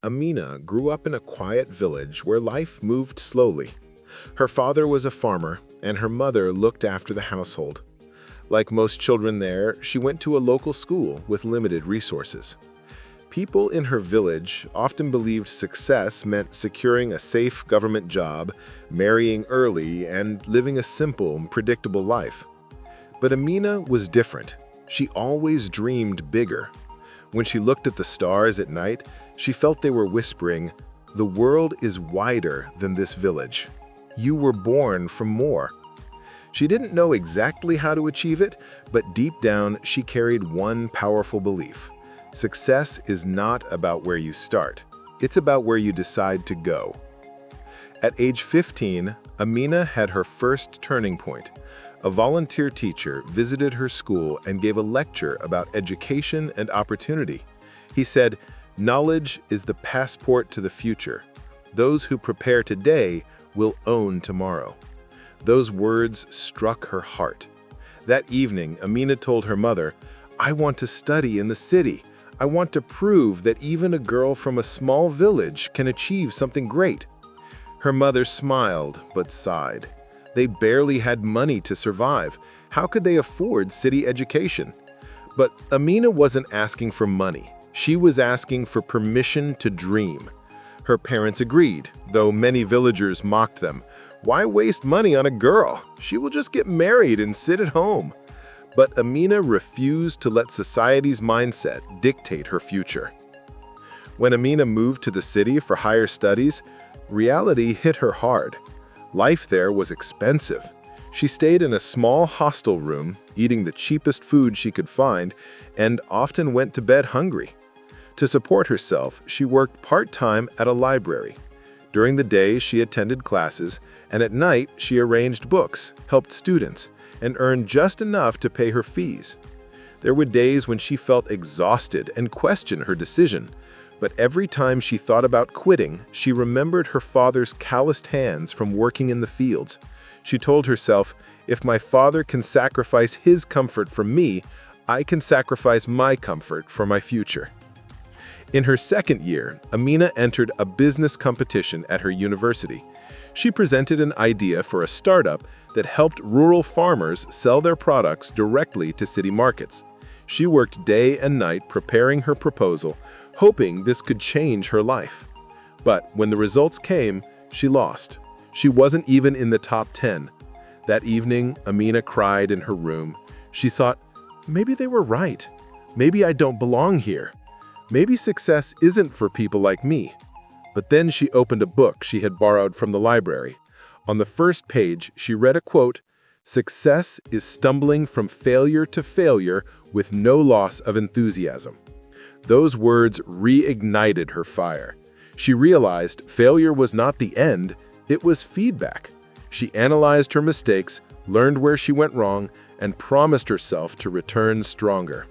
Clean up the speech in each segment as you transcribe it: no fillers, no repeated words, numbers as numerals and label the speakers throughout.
Speaker 1: Amina grew up in a quiet village where life moved slowly. Her father was a farmer, and her mother looked after the household. Like most children there, she went to a local school with limited resources. People in her village often believed success meant securing a safe government job, marrying early, and living a simple, predictable life. But Amina was different. She always dreamed bigger. When she looked at the stars at night, she felt they were whispering, "The world is wider than this village. You were born for more." She didn't know exactly how to achieve it, but deep down she carried one powerful belief. Success is not about where you start. It's about where you decide to go. At age 15, Amina had her first turning point. A volunteer teacher visited her school and gave a lecture about education and opportunity. He said, "Knowledge is the passport to the future. Those who prepare today will own tomorrow." Those words struck her heart. That evening, Amina told her mother, "I want to study in the city. I want to prove that even a girl from a small village can achieve something great." Her mother smiled but sighed. They barely had money to survive. How could they afford city education? But Amina wasn't asking for money. She was asking for permission to dream. Her parents agreed, though many villagers mocked them. Why waste money on a girl? She will just get married and sit at home. But Amina refused to let society's mindset dictate her future. When Amina moved to the city for higher studies, reality hit her hard. Life there was expensive. She stayed in a small hostel room, eating the cheapest food she could find, and often went to bed hungry. To support herself, she worked part-time at a library. During the day, she attended classes, and at night, she arranged books, helped students, and earned just enough to pay her fees. There were days when she felt exhausted and questioned her decision. But every time she thought about quitting, she remembered her father's calloused hands from working in the fields. She told herself, "If my father can sacrifice his comfort for me, I can sacrifice my comfort for my future." In her second year, Amina entered a business competition at her university. She presented an idea for a startup that helped rural farmers sell their products directly to city markets. She worked day and night preparing her proposal, hoping this could change her life. But when the results came, she lost. She wasn't even in the top 10. That evening, Amina cried in her room. She thought, maybe they were right. Maybe I don't belong here. Maybe success isn't for people like me. But then she opened a book she had borrowed from the library. On the first page, she read a quote, "Success is stumbling from failure to failure with no loss of enthusiasm." Those words reignited her fire. She realized failure was not the end, it was feedback. She analyzed her mistakes, learned where she went wrong, and promised herself to return stronger.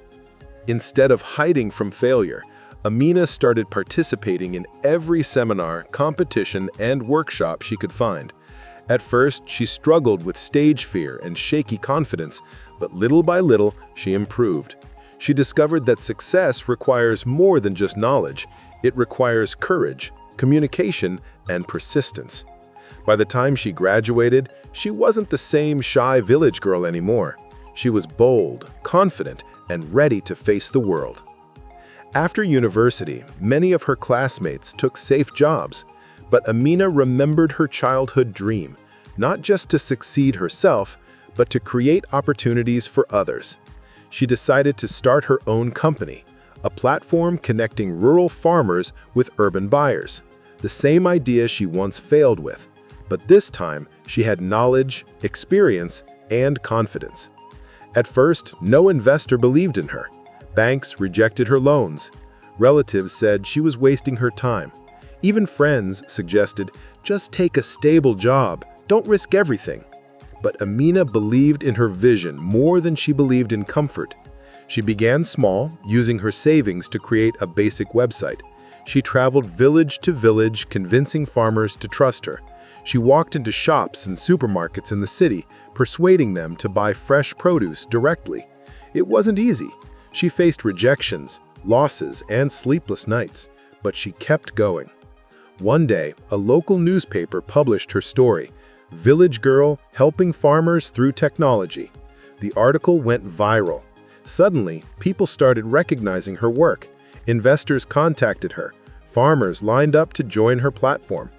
Speaker 1: Instead of hiding from failure, Amina started participating in every seminar, competition, and workshop she could find. At first, she struggled with stage fear and shaky confidence, but little by little, she improved. She discovered that success requires more than just knowledge. It requires courage, communication, and persistence. By the time she graduated, she wasn't the same shy village girl anymore. She was bold, confident, and ready to face the world. After university, many of her classmates took safe jobs, but Amina remembered her childhood dream, not just to succeed herself, but to create opportunities for others. She decided to start her own company, a platform connecting rural farmers with urban buyers, the same idea she once failed with. But this time, she had knowledge, experience, and confidence. At first, no investor believed in her. Banks rejected her loans. Relatives said she was wasting her time. Even friends suggested, just take a stable job, don't risk everything. But Amina believed in her vision more than she believed in comfort. She began small, using her savings to create a basic website. She traveled village to village, convincing farmers to trust her. She walked into shops and supermarkets in the city, persuading them to buy fresh produce directly. It wasn't easy. She faced rejections, losses, and sleepless nights. but she kept going. One day, a local newspaper published her story, "Village Girl Helping Farmers Through Technology." The article went viral. Suddenly, people started recognizing her work. Investors contacted her. Farmers lined up to join her platform.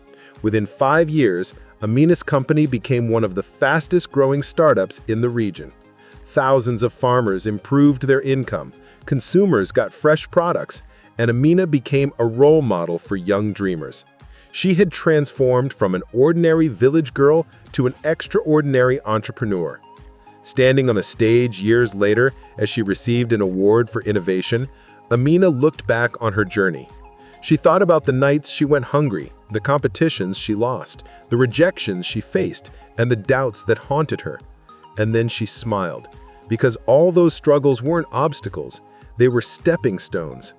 Speaker 1: Within 5 years, Amina's company became one of the fastest-growing startups in the region. Thousands of farmers improved their income, consumers got fresh products, and Amina became a role model for young dreamers. She had transformed from an ordinary village girl to an extraordinary entrepreneur. Standing on a stage years later as she received an award for innovation, Amina looked back on her journey. She thought about the nights she went hungry, the competitions she lost, the rejections she faced, and the doubts that haunted her. And then she smiled, because all those struggles weren't obstacles, they were stepping stones.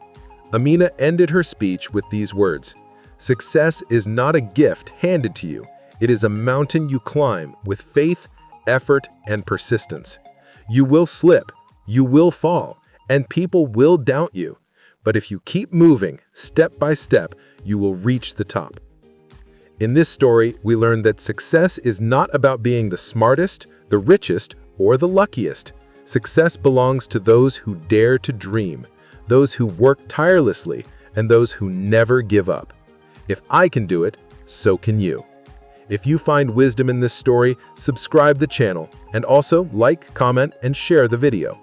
Speaker 1: Amina ended her speech with these words, "Success is not a gift handed to you. It is a mountain you climb with faith, effort, and persistence. You will slip, you will fall, and people will doubt you. But if you keep moving, step by step, you will reach the top." In this story, we learn that success is not about being the smartest, the richest, or the luckiest. Success belongs to those who dare to dream, those who work tirelessly, and those who never give up. If I can do it, so can you. If you find wisdom in this story, subscribe the channel, and also like, comment, and share the video.